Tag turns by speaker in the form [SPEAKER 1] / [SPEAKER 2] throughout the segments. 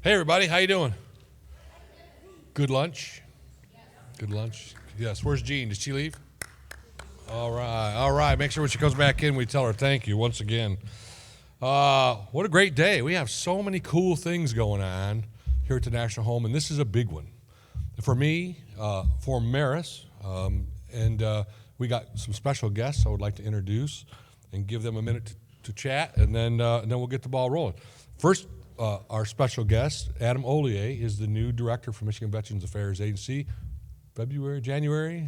[SPEAKER 1] Hey everybody, how you doing? Good lunch? Good lunch? Yes. Where's Jean? Did she leave? All right. Make sure when she comes back in, we tell her thank you once again. What a great day. We have so many cool things going on here at the National Home, and this is a big one. For me, for Maris, and we got some special guests I would like to introduce and give them a minute to chat, and then we'll get the ball rolling. First, our special guest, Adam Ollier, is the new director for Michigan Veterans Affairs Agency. January,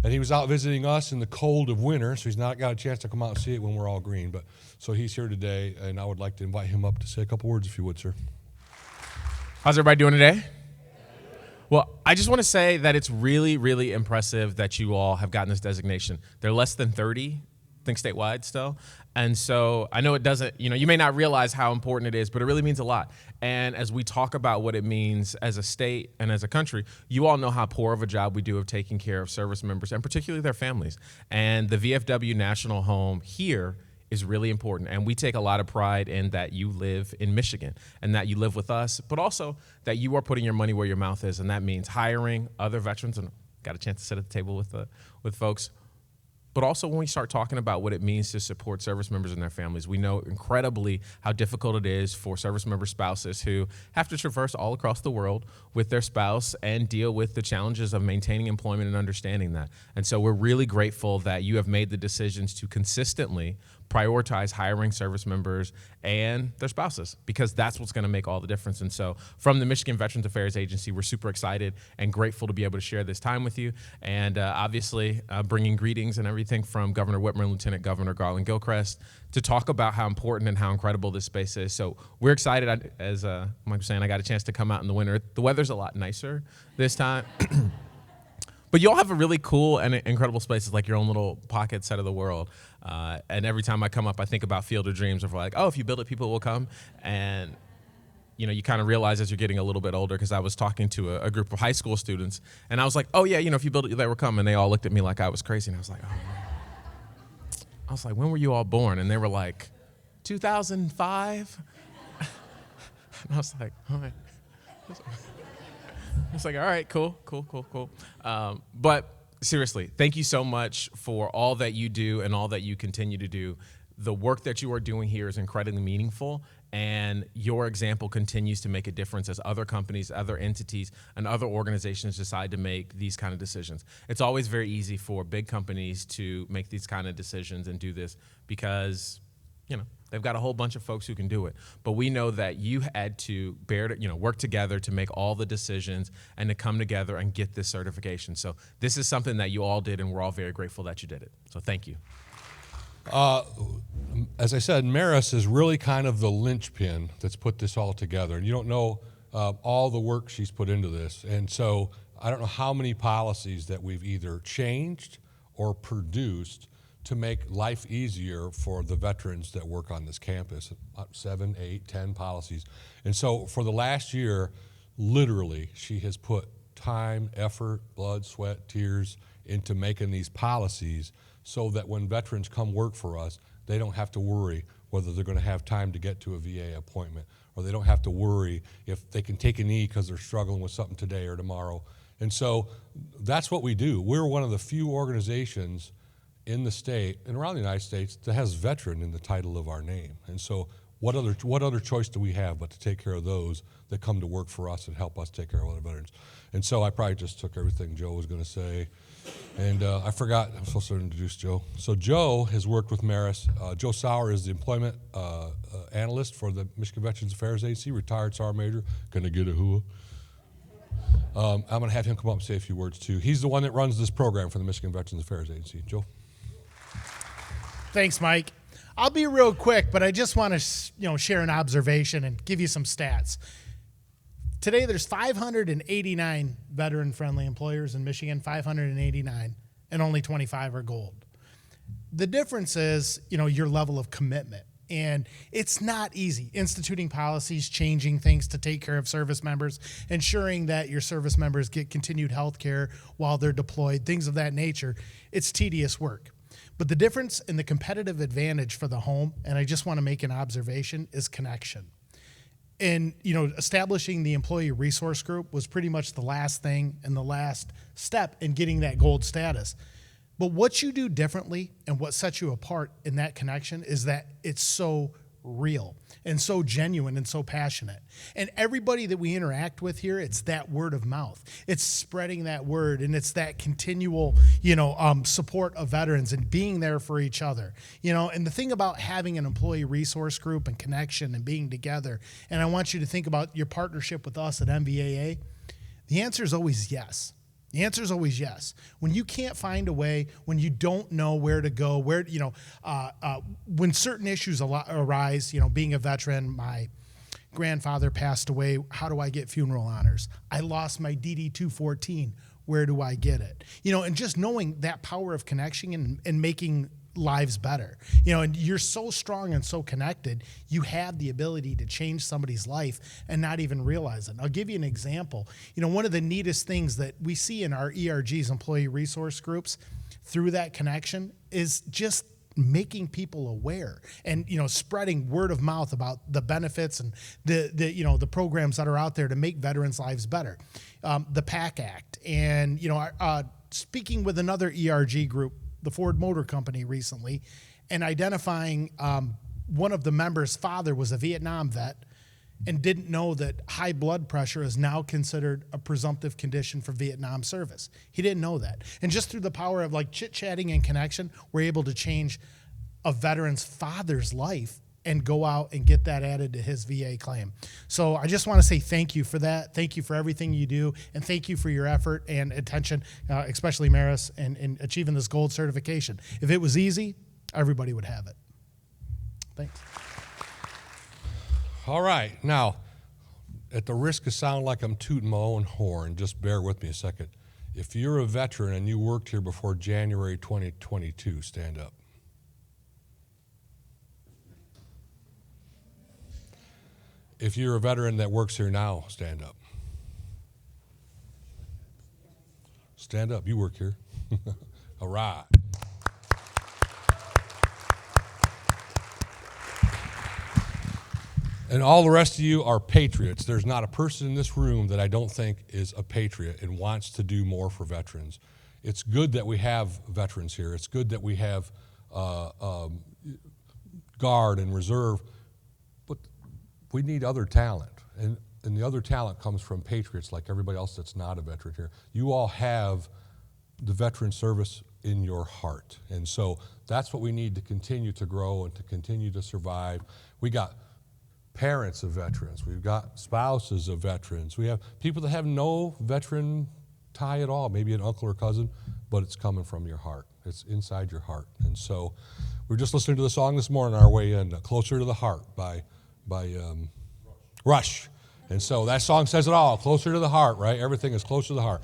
[SPEAKER 1] and he was out visiting us in the cold of winter, so he's not got a chance to come out and see it when we're all green. But so he's here today, and I would like to invite him up to say a couple words, if you would, sir.
[SPEAKER 2] How's everybody doing today? Well, I just want to say that it's really, really impressive that you all have gotten this designation. There are less than 30, I think statewide still. And so I know it doesn't, you may not realize how important it is, but it really means a lot. And as we talk about what it means as a state and as a country, you all know how poor of a job we do of taking care of service members and particularly their families. And the VFW National Home here is really important. And we take a lot of pride in that you live in Michigan and that you live with us, but also that you are putting your money where your mouth is. And that means hiring other veterans, and got a chance to sit at the table with folks. But also when we start talking about what it means to support service members and their families, we know incredibly how difficult it is for service member spouses who have to traverse all across the world with their spouse and deal with the challenges of maintaining employment and understanding that. And so we're really grateful that you have made the decisions to consistently prioritize hiring service members and their spouses, because that's what's going to make all the difference. And so from the Michigan Veterans Affairs Agency, we're super excited and grateful to be able to share this time with you. And obviously bringing greetings and everything from Governor Whitmer and Lieutenant Governor Garland Gilchrist to talk about how important and how incredible this space is. So we're excited. As Mike was saying, I got a chance to come out in the winter. The weather's a lot nicer this time. But you all have a really cool and incredible space. It's like your own little pocket set of the world. And every time I come up, I think about Field of Dreams of like, oh, if you build it, people will come. And, you kind of realize as you're getting a little bit older, because I was talking to a group of high school students, and I was like, oh, yeah, if you build it, they will come. And they all looked at me like I was crazy. And I was like, when were you all born? And they were like, 2005. And I was like, all right. It's like, all right, cool. But seriously, thank you so much for all that you do and all that you continue to do. The work that you are doing here is incredibly meaningful, and your example continues to make a difference as other companies, other entities, and other organizations decide to make these kind of decisions. It's always very easy for big companies to make these kind of decisions and do this because, they've got a whole bunch of folks who can do it. But we know that you had to work together to make all the decisions and to come together and get this certification. So this is something that you all did, and we're all very grateful that you did it. So thank you.
[SPEAKER 1] As I said, Maris is really kind of the linchpin that's put this all together. And you don't know all the work she's put into this. And so I don't know how many policies that we've either changed or produced to make life easier for the veterans that work on this campus. 7, 8, 10 policies. And so for the last year, literally, she has put time, effort, blood, sweat, tears into making these policies so that when veterans come work for us, they don't have to worry whether they're going to have time to get to a VA appointment, or they don't have to worry if they can take a knee because they're struggling with something today or tomorrow. And so that's what we do. We're one of the few organizations in the state and around the United States that has veteran in the title of our name. And so what other choice do we have but to take care of those that come to work for us and help us take care of other veterans? And so I probably just took everything Joe was going to say. And I forgot, I'm supposed to introduce Joe. So Joe has worked with Maris. Joe Sauer is the employment analyst for the Michigan Veterans Affairs Agency, retired SAR major, gonna get a hua. I'm gonna have him come up and say a few words too. He's the one that runs this program for the Michigan Veterans Affairs Agency. Joe?
[SPEAKER 3] Thanks, Mike. I'll be real quick, but I just want to share an observation and give you some stats. Today, there's 589 veteran-friendly employers in Michigan, 589, and only 25 are gold. The difference is, your level of commitment. And it's not easy. Instituting policies, changing things to take care of service members, ensuring that your service members get continued health care while they're deployed, things of that nature. It's tedious work. But the difference in the competitive advantage for the home, and I just want to make an observation, is connection. And, establishing the employee resource group was pretty much the last thing and the last step in getting that gold status. But what you do differently and what sets you apart in that connection is that it's so real and so genuine and so passionate. And everybody that we interact with here, it's that word of mouth. It's spreading that word, and it's that continual, support of veterans and being there for each other. And the thing about having an employee resource group and connection and being together, and I want you to think about your partnership with us at MVAA, the answer is always yes. The answer is always yes. When you can't find a way, when you don't know where to go, when certain issues arise, being a veteran, my grandfather passed away, how do I get funeral honors? I lost my DD 214, where do I get it? And just knowing that power of connection and making lives better. And you're so strong and so connected, you have the ability to change somebody's life and not even realize it. I'll give you an example. One of the neatest things that we see in our ERGs, employee resource groups, through that connection is just making people aware and spreading word of mouth about the benefits and the programs that are out there to make veterans' lives better. The PAC Act, and speaking with another ERG group, the Ford Motor Company, recently, and identifying one of the members' father was a Vietnam vet and didn't know that high blood pressure is now considered a presumptive condition for Vietnam service. He didn't know that. And just through the power of chit-chatting and connection, we're able to change a veteran's father's life and go out and get that added to his VA claim. So I just want to say thank you for that. Thank you for everything you do, and thank you for your effort and attention, especially Maris, in achieving this gold certification. If it was easy, everybody would have it. Thanks.
[SPEAKER 1] All right. Now, at the risk of sounding like I'm tooting my own horn, just bear with me a second. If you're a veteran and you worked here before January 2022, stand up. If you're a veteran that works here now, stand up. Stand up. You work here. All right. And all the rest of you are patriots. There's not a person in this room that I don't think is a patriot and wants to do more for veterans. It's good that we have veterans here. It's good that we have Guard and Reserve, but we need other talent. And the other talent comes from patriots like everybody else that's not a veteran here. You all have the veteran service in your heart. And so that's what we need to continue to grow and to continue to survive. We got parents of veterans. We've got spouses of veterans. We have people that have no veteran tie at all, maybe an uncle or cousin, but it's coming from your heart. It's inside your heart. And so we were just listening to the song this morning on our way in, Closer to the Heart by Rush. And so that song says it all, closer to the heart, right? Everything is closer to the heart.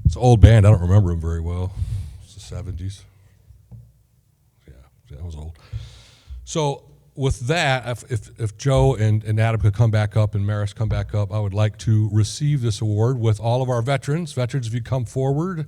[SPEAKER 1] It's an old band. I don't remember them very well. It's the 70s. Yeah, that was old. So with that, if Joe and Adam could come back up and Maris come back up, I would like to receive this award with all of our veterans. Veterans, if you come forward.